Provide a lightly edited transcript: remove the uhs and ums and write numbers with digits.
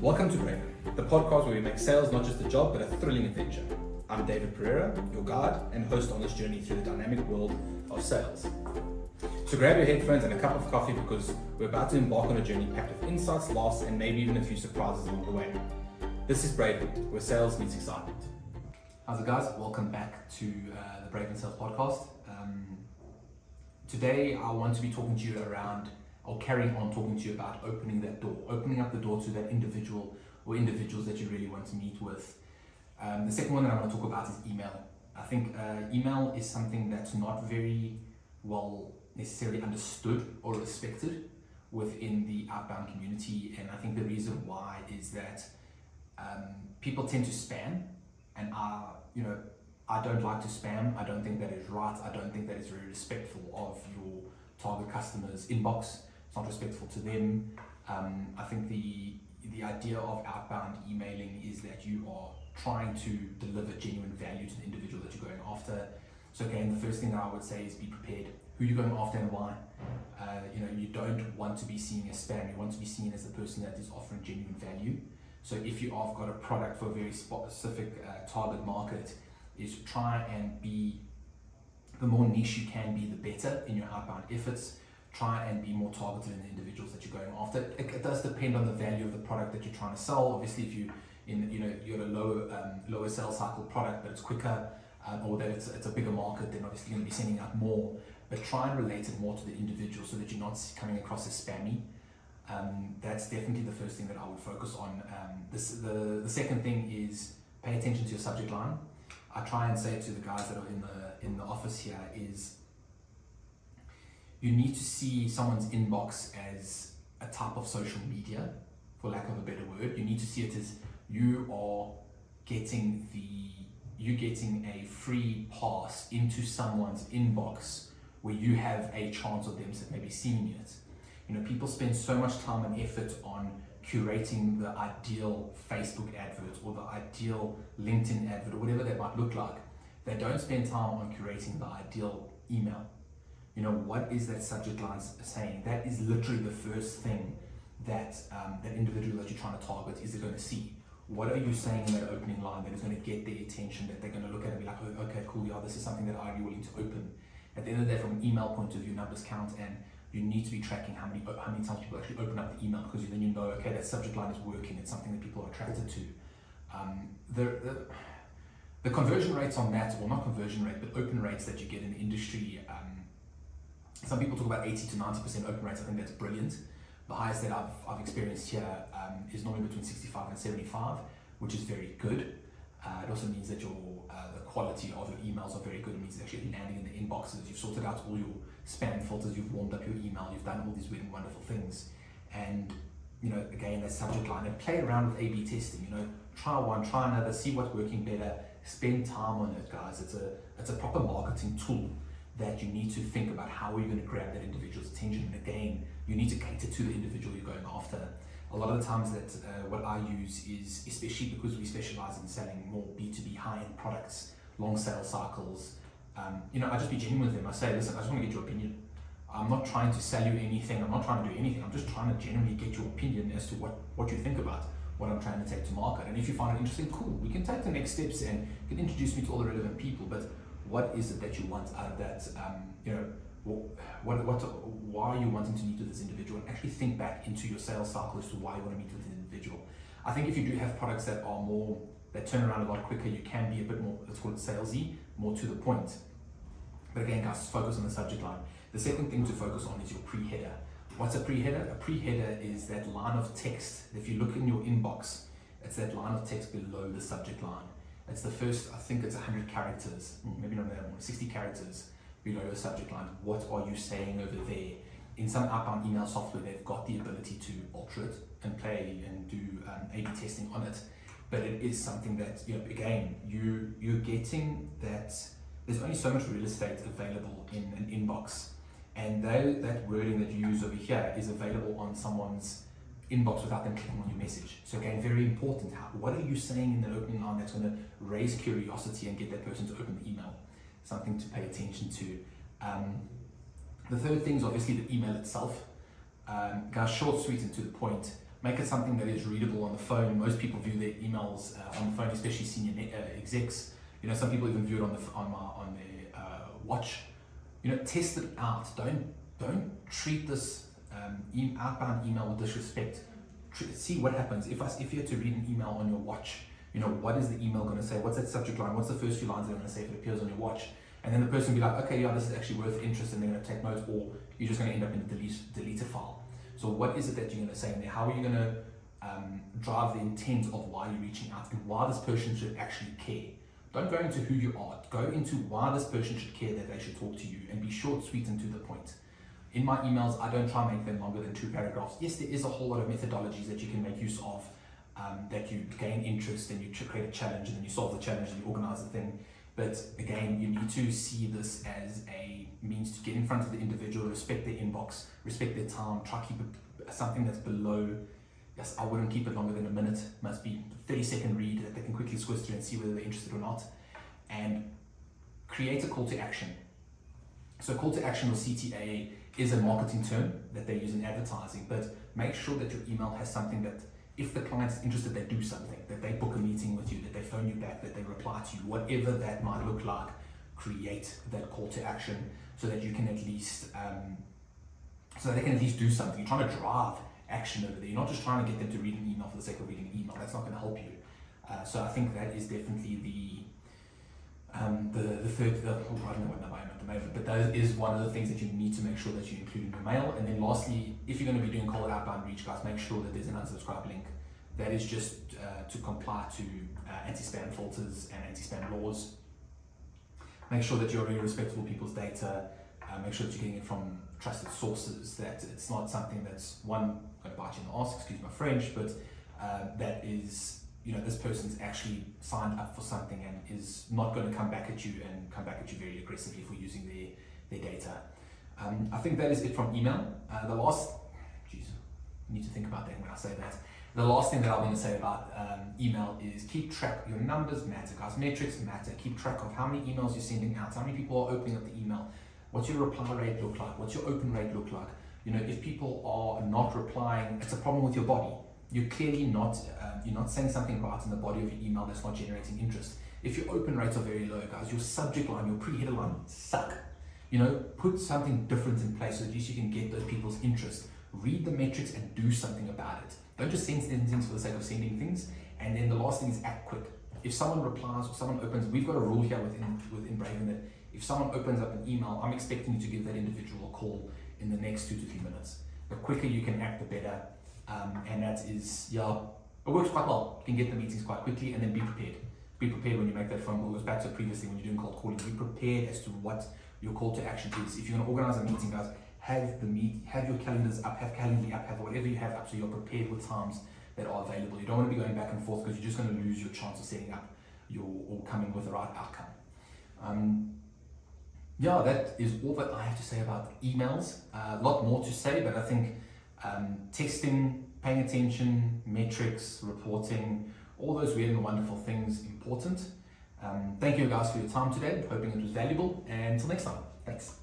Welcome to Brave, the podcast where we make sales not just a job but a thrilling adventure. I'm David Pereira, your guide and host on this journey through the dynamic world of sales. So grab your headphones and a cup of coffee because we're about to embark on a journey packed with insights, laughs, and maybe even a few surprises along the way. This is Brave, where sales meets excitement. How's it, guys? Welcome back to the Brave and Sales podcast. Today I want to be talking to you around, or carrying on talking to you about opening up the door to that individual or individuals that you really want to meet with. The second one that I want to talk about is email. I think email is something that's not very well necessarily understood or respected within the outbound community, and I think the reason why is that people tend to spam, and I don't like to spam. I don't think that is right. I don't think that is very respectful of your target customer's inbox. It's not respectful to them. I think the idea of outbound emailing is that you are trying to deliver genuine value to the individual that you're going after. So again, the first thing that I would say is be prepared. Who you're going after and why. You don't want to be seen as spam. You want to be seen as the person that is offering genuine value. So if you have got a product for a very specific target market, is try and be, the more niche you can be, the better in your outbound efforts. Try and be more targeted in the individuals that you're going after. It does depend on the value of the product that you're trying to sell. Obviously, if you're a lower sales cycle product, but it's quicker, or that it's a bigger market, then obviously you're going to be sending out more. But try and relate it more to the individual so that you're not coming across as spammy. That's definitely the first thing that I would focus on. The second thing is pay attention to your subject line. I try and say to the guys that are in the office here is, you need to see someone's inbox as a type of social media, for lack of a better word. You need to see it as you are getting a free pass into someone's inbox where you have a chance of them maybe seeing it. People spend so much time and effort on curating the ideal Facebook advert or the ideal LinkedIn advert or whatever that might look like. They don't spend time on curating the ideal email. What is that subject line saying? That is literally the first thing that that individual that you're trying to target is going to see. What are you saying in that opening line that is going to get their attention, that they're going to look at and be like, oh, okay, cool, yeah, this is something that I'd be willing to open. At the end of the day, from an email point of view, numbers count, and you need to be tracking how many times people actually open up the email, because then you know, okay, that subject line is working. It's something that people are attracted to. The conversion rates on that, or not conversion rate, but open rates that you get in the industry, some people talk about 80 to 90% open rates. I think that's brilliant. The highest that I've experienced here is normally between 65 and 75, which is very good. It also means that the quality of your emails are very good. It means it's actually landing in the inboxes. You've sorted out all your spam filters. You've warmed up your email. You've done all these weird and wonderful things. And again, that subject line, and play around with A/B testing. Try one, try another, see what's working better. Spend time on it, guys. It's a proper marketing tool that you need to think about how are you going to grab that individual's attention. And again, you need to cater to the individual you're going after. A lot of the times that what I use is, especially because we specialize in selling more B2B high-end products, long sales cycles, I just be genuine with them. I say, listen, I just want to get your opinion. I'm not trying to sell you anything. I'm not trying to do anything. I'm just trying to genuinely get your opinion as to what you think about what I'm trying to take to market. And if you find it interesting, cool, we can take the next steps and you can introduce me to all the relevant people. But what is it that you want out of that? Why are you wanting to meet with this individual? And actually think back into your sales cycle as to why you want to meet with an individual. I think if you do have products that turn around a lot quicker, you can be a bit more, let's call it salesy, more to the point. But again, guys, focus on the subject line. The second thing to focus on is your pre-header. What's a pre-header? A pre-header is that line of text. If you look in your inbox, it's that line of text below the subject line. It's the first, I think it's 100 characters, maybe not that more, 60 characters below your subject line. What are you saying over there? In some outbound email software, they've got the ability to alter it and play and do A/B testing on it. But it is something that, again, you're getting that there's only so much real estate available in an inbox. And that wording that you use over here is available on someone's inbox without them clicking on your message. So again, very important. What are you saying in the opening line that's going to raise curiosity and get that person to open the email? Something to pay attention to. The third thing is obviously the email itself. Guys, short, sweet, and to the point. Make it something that is readable on the phone. Most people view their emails on the phone, especially senior execs. Some people even view it on their watch. Test it out. Don't treat this outbound email with disrespect. See what happens. If you had to read an email on your watch, what is the email going to say? What's that subject line? What's the first few lines they're going to say if it appears on your watch? And then the person will be like, okay, yeah, this is actually worth interest, and they're going to take notes, or you're just going to end up in a deleted file. So what is it that you're going to say in there? How are you going to drive the intent of why you're reaching out and why this person should actually care? Don't go into who you are. Go into why this person should care that they should talk to you, and be short, sweet, and to the point. In my emails, I don't try and make them longer than 2 paragraphs. Yes, there is a whole lot of methodologies that you can make use of, that you gain interest and you create a challenge, and then you solve the challenge and you organize the thing. But again, you need to see this as a means to get in front of the individual, respect their inbox, respect their time, try to keep it something that's below, yes, I wouldn't keep it longer than a minute, must be a 30-second read that they can quickly squiz through and see whether they're interested or not. And create a call to action. So call to action, or CTA, is a marketing term that they use in advertising, but make sure that your email has something that, if the client's interested, they do something, that they book a meeting with you, that they phone you back, that they reply to you, whatever that might look like. Create that call to action so that you can at least, so that they can at least do something. You're trying to drive action over there. You're not just trying to get them to read an email for the sake of reading an email. That's not going to help you. So I think that is definitely the third, I don't know what number I'm at the moment, but that is one of the things that you need to make sure that you include in your mail. And then lastly, if you're going to be doing cold outbound reach, guys, make sure that there's an unsubscribe link. That is just to comply to anti-spam filters and anti-spam laws. Make sure that you're really respectful of people's data. Make sure that you're getting it from trusted sources, that it's not something that's, one, going to bite you in the arse, excuse my French, but that is, this person's actually signed up for something and is not going to come back at you very aggressively for using their data. I think that is it from email. The last, I need to think about that when I say that. The last thing that I want to say about email is keep track. Your numbers matter, guys. Metrics matter. Keep track of how many emails you're sending out, how many people are opening up the email, what's your reply rate look like, what's your open rate look like. If people are not replying, it's a problem with your body. You're clearly not, you're not saying something right in the body of your email that's not generating interest. If your open rates are very low, guys, your subject line, your pre-header line suck. Put something different in place so at least you can get those people's interest. Read the metrics and do something about it. Don't just send things for the sake of sending things. And then the last thing is act quick. If someone replies or someone opens, we've got a rule here within Braven that if someone opens up an email, I'm expecting you to give that individual a call in the next 2 to 3 minutes. The quicker you can act, the better. And that is, it works quite well. You can get the meetings quite quickly, and then be prepared. Be prepared when you make that phone call. It goes back to previously when you're doing cold calling. Be prepared as to what your call to action is. If you're going to organize a meeting, guys, have your calendars up, have Calendly up, have whatever you have up so you're prepared with times that are available. You don't want to be going back and forth because you're just going to lose your chance of setting up or coming with the right outcome. That is all that I have to say about emails. A lot more to say, but I think testing, paying attention, metrics, reporting, all those weird and wonderful things important. Thank you guys for your time today. Hoping it was valuable, and until next time, thanks.